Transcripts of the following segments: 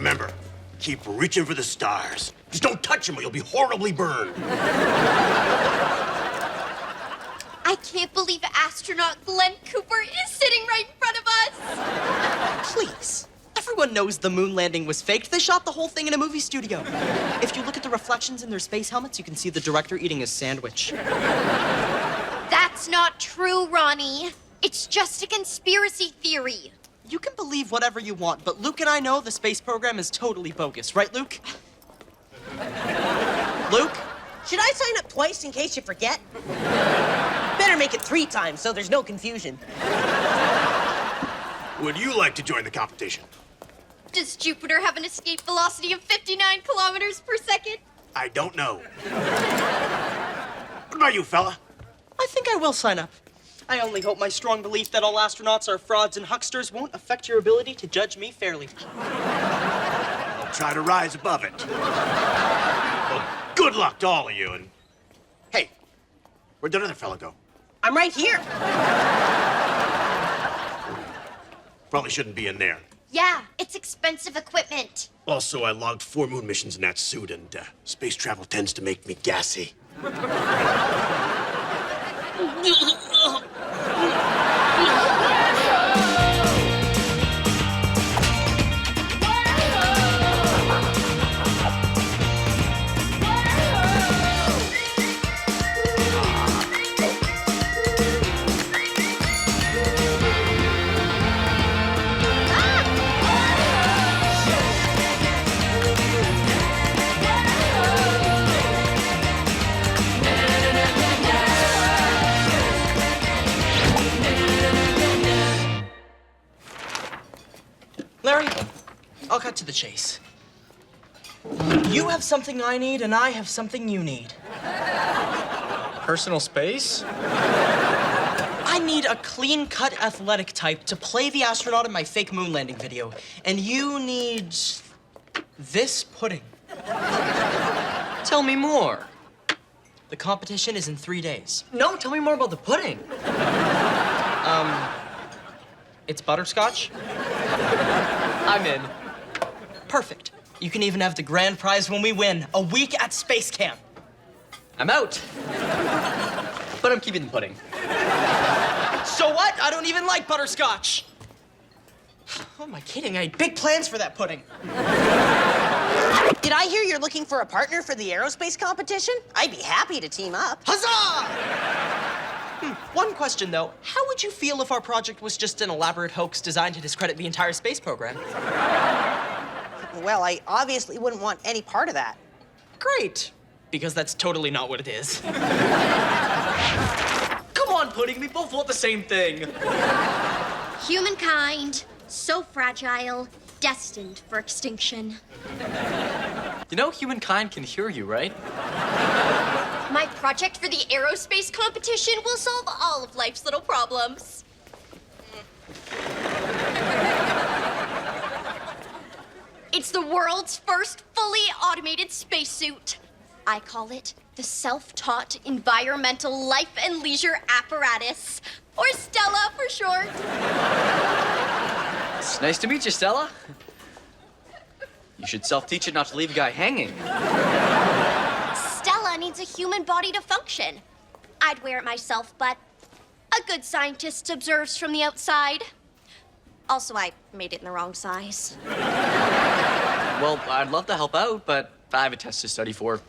remember, keep reaching for the stars. Just don't touch them or you'll be horribly burned. I can't believe astronaut Glenn Cooper is sitting right in front of us. Please. Everyone knows the moon landing was faked. They shot the whole thing in a movie studio. If you look at the reflections in their space helmets, you can see the director eating a sandwich. That's not true, Ronnie. It's just a conspiracy theory. You can believe whatever you want, but Luke and I know the space program is totally bogus. Right, Luke? Luke? Should I sign up twice in case you forget? Better make it 3 times so there's no confusion. Would you like to join the competition? Does Jupiter have an escape velocity of 59 kilometers per second? I don't know. What about you, fella? I think I will sign up. I only hope my strong belief that all astronauts are frauds and hucksters won't affect your ability to judge me fairly. I'll try to rise above it. Well, good luck to all of you, and... Hey, where'd that other fella go? I'm right here. Probably shouldn't be in there. Yeah, it's expensive equipment. Also, I logged 4 moon missions in that suit, and space travel tends to make me gassy. Larry, I'll cut to the chase. You have something I need, and I have something you need. Personal space? I need a clean-cut athletic type to play the astronaut in my fake moon landing video. And you need... this pudding. Tell me more. The competition is in 3 days. No, tell me more about the pudding. It's butterscotch. I'm in. Perfect. You can even have the grand prize when we win, a week at space camp. I'm out. But I'm keeping the pudding. So what? I don't even like butterscotch. Oh, am I kidding? I had big plans for that pudding. Did I hear you're looking for a partner for the aerospace competition? I'd be happy to team up. Huzzah! One question, though. How would you feel if our project was just an elaborate hoax designed to discredit the entire space program? Well, I obviously wouldn't want any part of that. Great. Because that's totally not what it is. Come on, Pudding. We both want the same thing. Humankind, so fragile, destined for extinction. You know, humankind can hear you, right? My project for the aerospace competition will solve all of life's little problems. It's the world's first fully automated spacesuit. I call it the Self-Taught Environmental Life and Leisure Apparatus, or Stella for short. It's nice to meet you, Stella. You should self-teach it not to leave a guy hanging. Stella needs a human body to function. I'd wear it myself, but a good scientist observes from the outside. Also, I made it in the wrong size. Well, I'd love to help out, but I have a test to study for.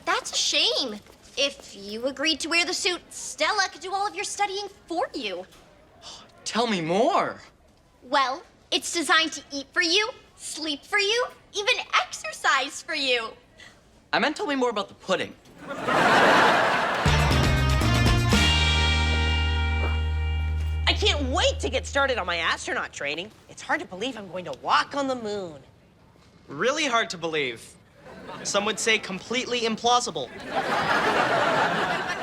That's a shame. If you agreed to wear the suit, Stella could do all of your studying for you. Tell me more. Well, it's designed to eat for you, sleep for you, even exercise for you. I meant tell me more about the pudding. I can't wait to get started on my astronaut training. It's hard to believe I'm going to walk on the moon. Really hard to believe. Some would say completely implausible.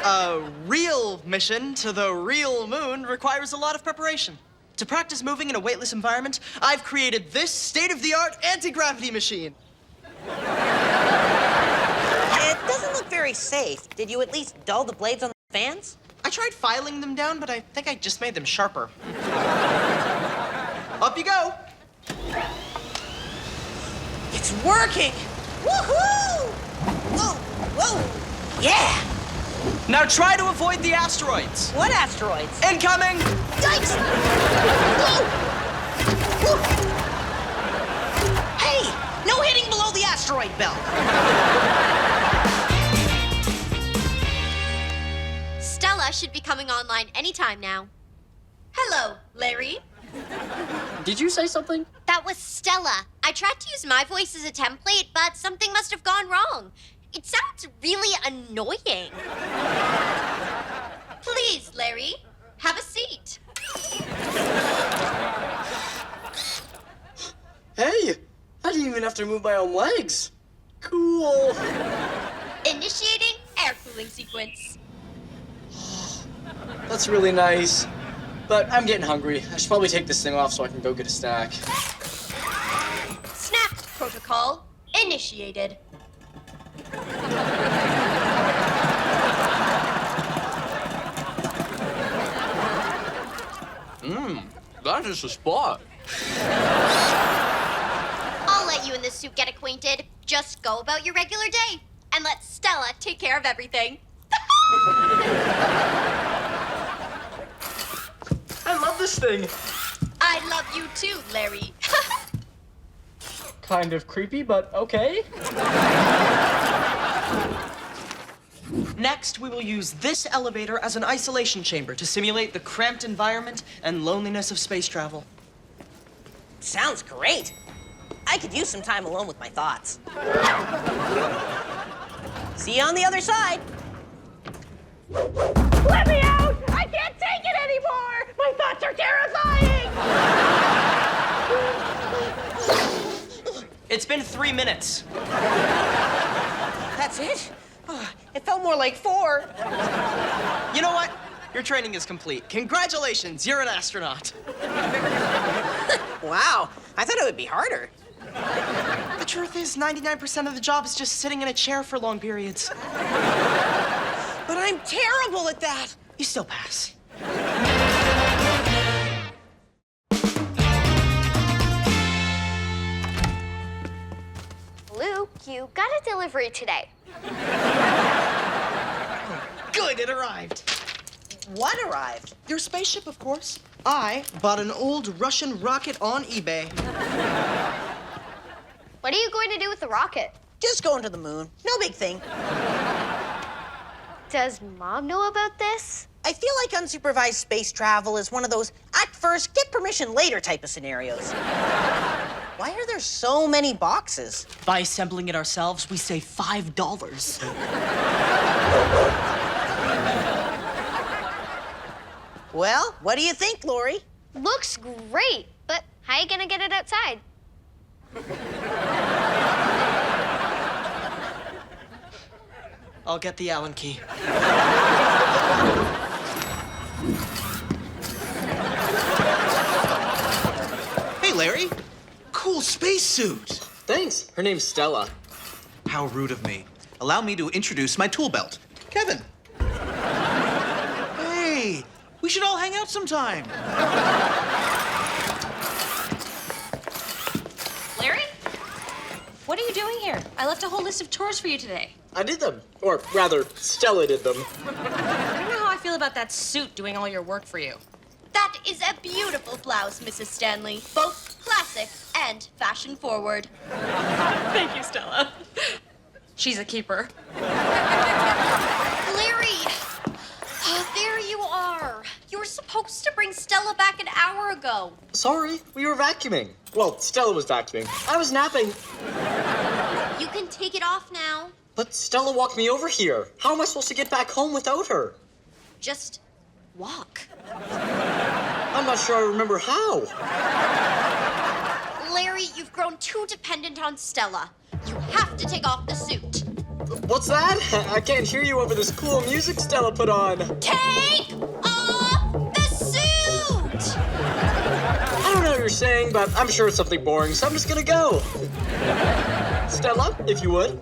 A real mission to the real moon requires a lot of preparation. To practice moving in a weightless environment, I've created this state-of-the-art anti-gravity machine. It doesn't look very safe. Did you at least dull the blades on the fans? I tried filing them down, but I think I just made them sharper. Up you go. It's working! Woohoo! Whoa, whoa! Yeah! Now try to avoid the asteroids. What asteroids? Incoming! Yikes! Whoa! Whoa! Hey! No hitting below the asteroid belt! Stella should be coming online anytime now. Hello, Larry. Did you say something? That was Stella. I tried to use my voice as a template, but something must have gone wrong. It sounds really annoying. Please, Larry, have a seat. Hey, I didn't even have to move my own legs. Cool. Initiating air cooling sequence. That's really nice. But I'm getting hungry. I should probably take this thing off so I can go get a snack. Snack protocol initiated. That is a spot. I'll let you in this suit get acquainted. Just go about your regular day and let Stella take care of everything. I love this thing. I love you too, Larry. Kind of creepy, but okay. Next, we will use this elevator as an isolation chamber to simulate the cramped environment and loneliness of space travel. Sounds great. I could use some time alone with my thoughts. See you on the other side. Let me out! I can't take it anymore! My thoughts are terrifying! It's been 3 minutes. That's it? Oh, it felt more like 4. You know what? Your training is complete. Congratulations, you're an astronaut. Wow, I thought it would be harder. The truth is, 99% of the job is just sitting in a chair for long periods. But I'm terrible at that. You still pass. Luke, you got a delivery today. Good, it arrived. What arrived? Your spaceship, of course. I bought an old Russian rocket on eBay. What are you going to do with the rocket? Just going to the moon. No big thing. Does Mom know about this? I feel like unsupervised space travel is one of those act first, get permission later type of scenarios. Why are there so many boxes? By assembling it ourselves, we save $5. Well, what do you think, Lori? Looks great, but how are you gonna get it outside? I'll get the Allen key. Hey, Larry. Cool spacesuit. Thanks. Her name's Stella. How rude of me. Allow me to introduce my tool belt, Kevin. Hey, we should all hang out sometime. Larry? What are you doing here? I left a whole list of chores for you today. I did them. Or rather, Stella did them. I don't know how I feel about that suit doing all your work for you. That is a beautiful blouse, Mrs. Stanley. Both classic and fashion forward. Thank you, Stella. She's a keeper. Larry! Oh, there you are. You were supposed to bring Stella back an hour ago. Sorry, we were vacuuming. Well, Stella was vacuuming. I was napping. You can take it off now. But Stella walked me over here. How am I supposed to get back home without her? Just walk. I'm not sure I remember how. Larry, you've grown too dependent on Stella. You have to take off the suit. What's that? I can't hear you over this cool music Stella put on. Take off the suit! I don't know what you're saying, but I'm sure it's something boring, so I'm just gonna go. Stella, if you would.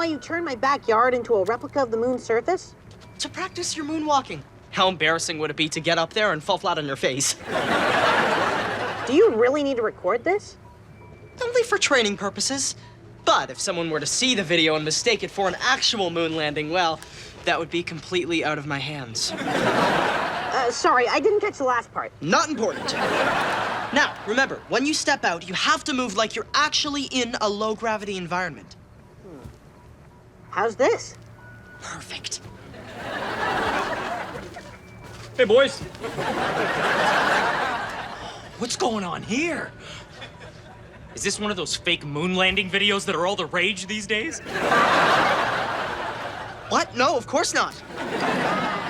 you turned my backyard into a replica of the moon's surface? To practice your moonwalking. How embarrassing would it be to get up there and fall flat on your face? Do you really need to record this? Only for training purposes. But if someone were to see the video and mistake it for an actual moon landing, well, that would be completely out of my hands. Sorry, I didn't catch the last part. Not important. Now, remember, when you step out, you have to move like you're actually in a low-gravity environment. How's this? Perfect. Hey, boys. What's going on here? Is this one of those fake moon landing videos that are all the rage these days? What? No, of course not.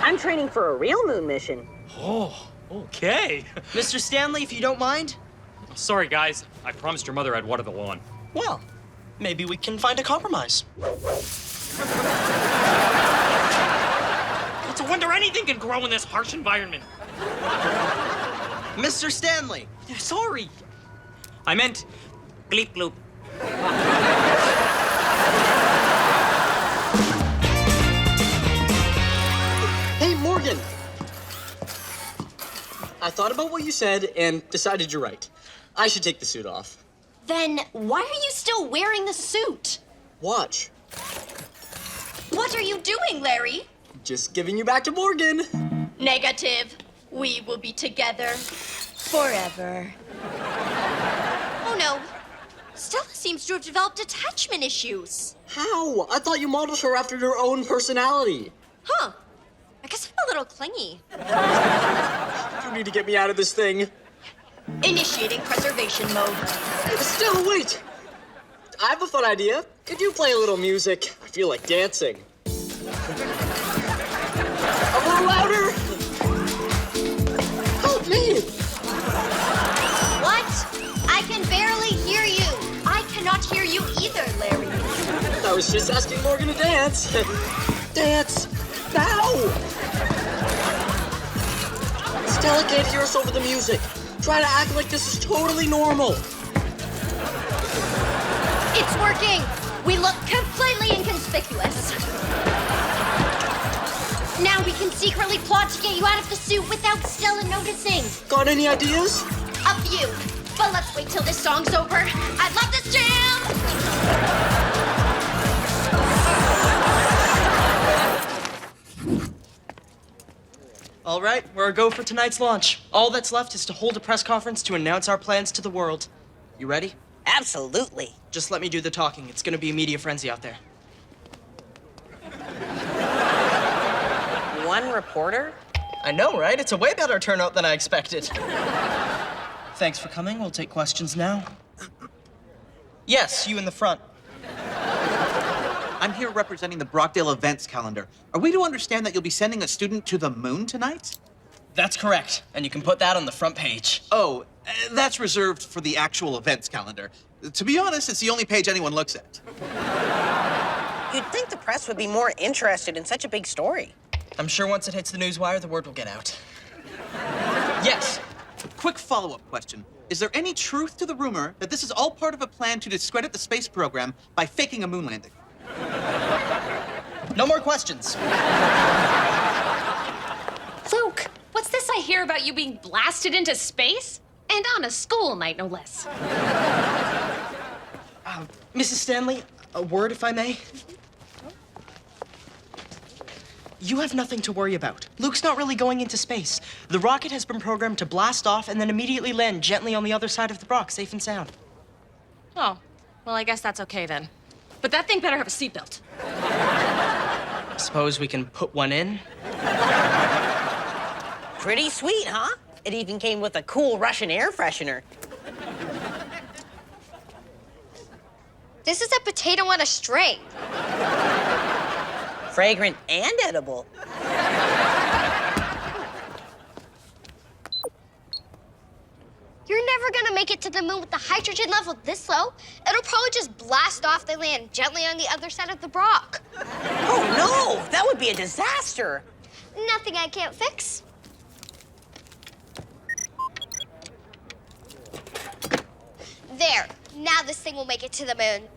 I'm training for a real moon mission. Oh, okay. Mr. Stanley, if you don't mind. Sorry, guys. I promised your mother I'd water the lawn. Well, maybe we can find a compromise. It's a wonder anything can grow in this harsh environment. Mr. Stanley. Sorry. I meant bleep bloop. Hey, Morgan! I thought about what you said and decided you're right. I should take the suit off. Then why are you still wearing the suit? Watch. What are you doing, Larry? Just giving you back to Morgan. Negative. We will be together forever. Oh no. Stella seems to have developed attachment issues. How? I thought you modeled her after your own personality. Huh. I guess I'm a little clingy. You need to get me out of this thing. Initiating preservation mode. Stella, wait! I have a fun idea. Could you play a little music? I feel like dancing. A little louder! Help me! What? I can barely hear you. I cannot hear you either, Larry. I was just asking Morgan to dance. Dance! Now! Stella can't hear us over the music. Try to act like this is totally normal. It's working. We look completely inconspicuous. Now we can secretly plot to get you out of the suit without Stella noticing. Got any ideas? A few. But let's wait till this song's over. I love this jam! All right, we're a go for tonight's launch. All that's left is to hold a press conference to announce our plans to the world. You ready? Absolutely. Just let me do the talking. It's gonna be a media frenzy out there. One reporter? I know, right? It's a way better turnout than I expected. Thanks for coming. We'll take questions now. Yes, you in the front. I'm here representing the Brockdale events calendar. Are we to understand that you'll be sending a student to the moon tonight? That's correct, and you can put that on the front page. Oh, that's reserved for the actual events calendar. To be honest, it's the only page anyone looks at. You'd think the press would be more interested in such a big story. I'm sure once it hits the newswire, the word will get out. Yes. Quick follow-up question. Is there any truth to the rumor that this is all part of a plan to discredit the space program by faking a moon landing? No more questions. Luke, what's this I hear about you being blasted into space? And on a school night, no less. Mrs. Stanley, a word if I may. You have nothing to worry about. Luke's not really going into space. The rocket has been programmed to blast off and then immediately land gently on the other side of the rock, safe and sound. Oh, well, I guess that's okay then. But that thing better have a seatbelt. Suppose we can put one in? Pretty sweet, huh? It even came with a cool Russian air freshener. This is a potato on a string. Fragrant and edible. You're never gonna make it to the moon with the hydrogen level this low. It'll probably just blast off the land gently on the other side of the rock. Oh no, that would be a disaster. Nothing I can't fix. There, now this thing will make it to the moon.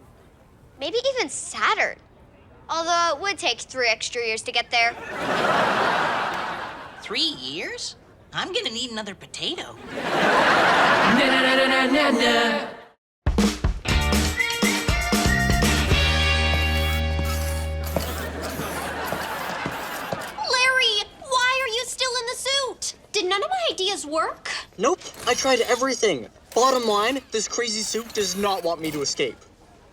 Maybe even Saturn. Although it would take 3 extra years to get there. 3 years? I'm gonna need another potato. Larry, why are you still in the suit? Did none of my ideas work? Nope, I tried everything. Bottom line, this crazy suit does not want me to escape.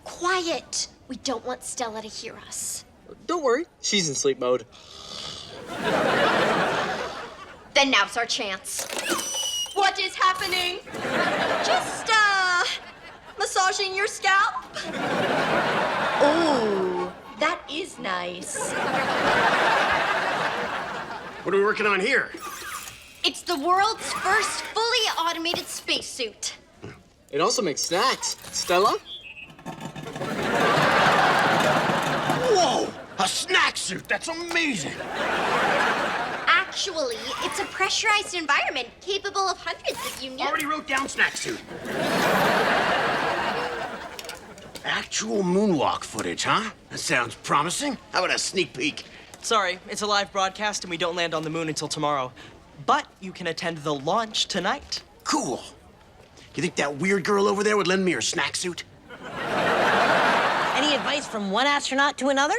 Quiet. We don't want Stella to hear us. Don't worry, she's in sleep mode. Then now's our chance. What is happening? Just, massaging your scalp? Ooh, that is nice. What are we working on here? It's the world's first fully automated spacesuit. It also makes snacks. Stella? Whoa! A snack suit! That's amazing! Actually, it's a pressurized environment capable of hundreds of unique... Already wrote down snack suit. Actual moonwalk footage, huh? That sounds promising. How about a sneak peek? Sorry, it's a live broadcast and we don't land on the moon until tomorrow. But you can attend the launch tonight. Cool. You think that weird girl over there would lend me her snack suit? Any advice from one astronaut to another?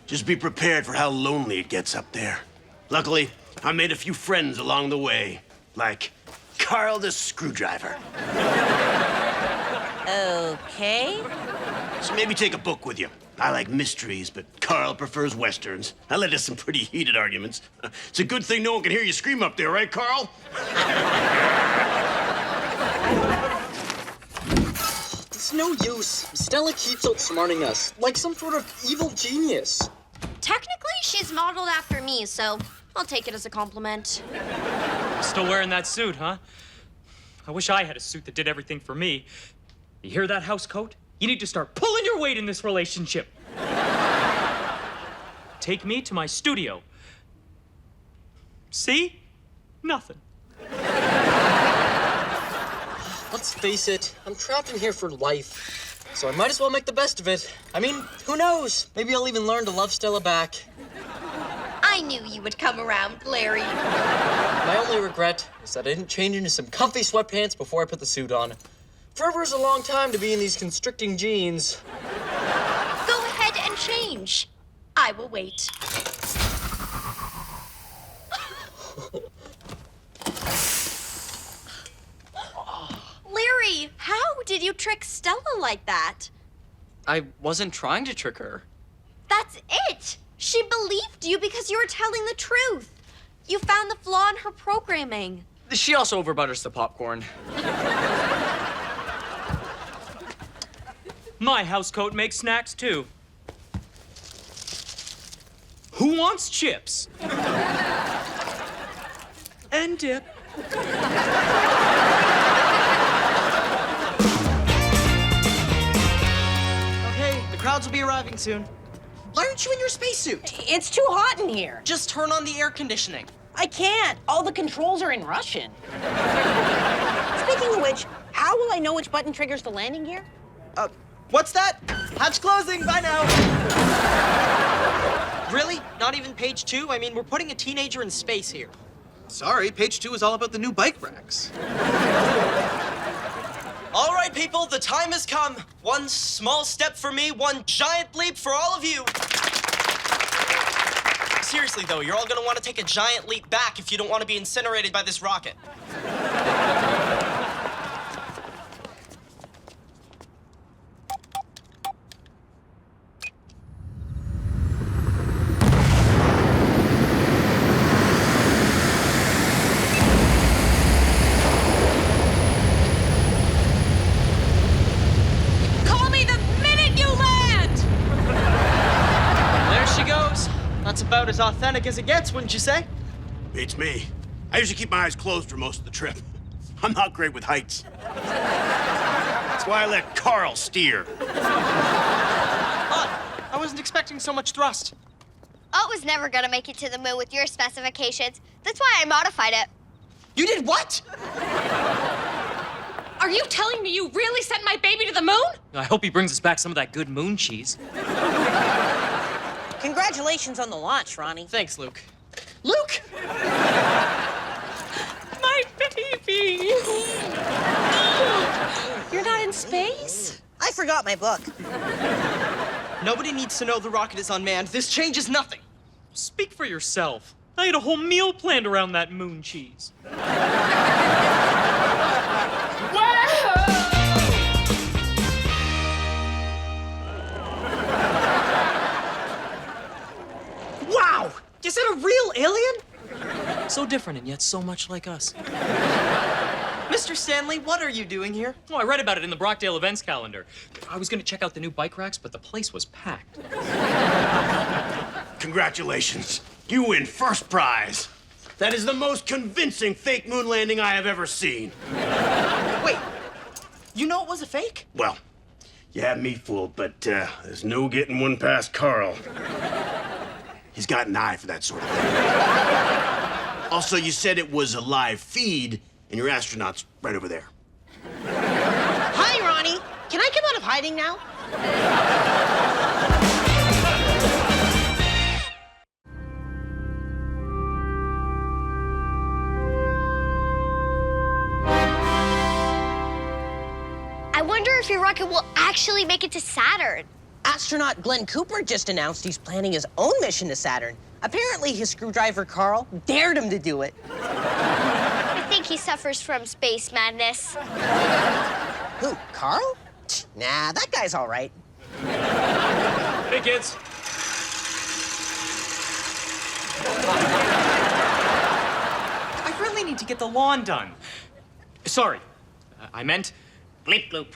Just be prepared for how lonely it gets up there. Luckily, I made a few friends along the way, like Carl the Screwdriver. Okay. So maybe take a book with you. I like mysteries, but Carl prefers westerns. I led to some pretty heated arguments. It's a good thing no one can hear you scream up there, right, Carl? It's no use. Stella keeps outsmarting us, like some sort of evil genius. Technically, she's modeled after me, so I'll take it as a compliment. Still wearing that suit, huh? I wish I had a suit that did everything for me. You hear that, house coat? You need to start pulling your weight in this relationship. Take me to my studio. See? Nothing. Let's face it, I'm trapped in here for life. So I might as well make the best of it. I mean, who knows? Maybe I'll even learn to love Stella back. I knew you would come around, Larry. My only regret is that I didn't change into some comfy sweatpants before I put the suit on. Forever is a long time to be in these constricting jeans. Go ahead and change. I will wait. Larry, how did you trick Stella like that? I wasn't trying to trick her. That's it. She believed you because you were telling the truth. You found the flaw in her programming. She also overbutters the popcorn. My housecoat makes snacks too. Who wants chips? And dip. Okay, the crowds will be arriving soon. Why aren't you in your spacesuit? It's too hot in here. Just turn on the air conditioning. I can't. All the controls are in Russian. Speaking of which, how will I know which button triggers the landing gear? What's that? Hatch closing, bye now. Really? Not even page 2? I mean, we're putting a teenager in space here. Sorry, page 2 is all about the new bike racks. All right, people, the time has come. One small step for me, one giant leap for all of you. Seriously, though, you're all gonna want to take a giant leap back if you don't want to be incinerated by this rocket. Call me the minute you land! There she goes. That's about as authentic as it gets, wouldn't you say? Beats me. I usually keep my eyes closed for most of the trip. I'm not great with heights. That's why I let Carl steer. Odd. I wasn't expecting so much thrust. Alt was never gonna make it to the moon with your specifications. That's why I modified it. You did what? Are you telling me you really sent my baby to the moon? I hope he brings us back some of that good moon cheese. Congratulations on the launch, Ronnie. Thanks, Luke. Luke! My baby! You're not in space? I forgot my book. Nobody needs to know the rocket is unmanned. This changes nothing. Speak for yourself. I had a whole meal planned around that moon cheese. Wow! Is that a real alien? So different and yet so much like us. Mr. Stanley, what are you doing here? Oh, I read about it in the Brockdale events calendar. I was going to check out the new bike racks, but the place was packed. Congratulations. You win first prize. That is the most convincing fake moon landing I have ever seen. Wait, you know it was a fake? Well, you have me fooled, but there's no getting one past Carl. He's got an eye for that sort of thing. Also, you said it was a live feed, and your astronaut's right over there. Hi, Ronnie. Can I come out of hiding now? I wonder if your rocket will actually make it to Saturn. Astronaut Glenn Cooper just announced he's planning his own mission to Saturn. Apparently, his screwdriver Carl dared him to do it. I think he suffers from space madness. Who, Carl? Nah, that guy's all right. Hey, kids. I really need to get the lawn done. Sorry. I meant bleep bloop.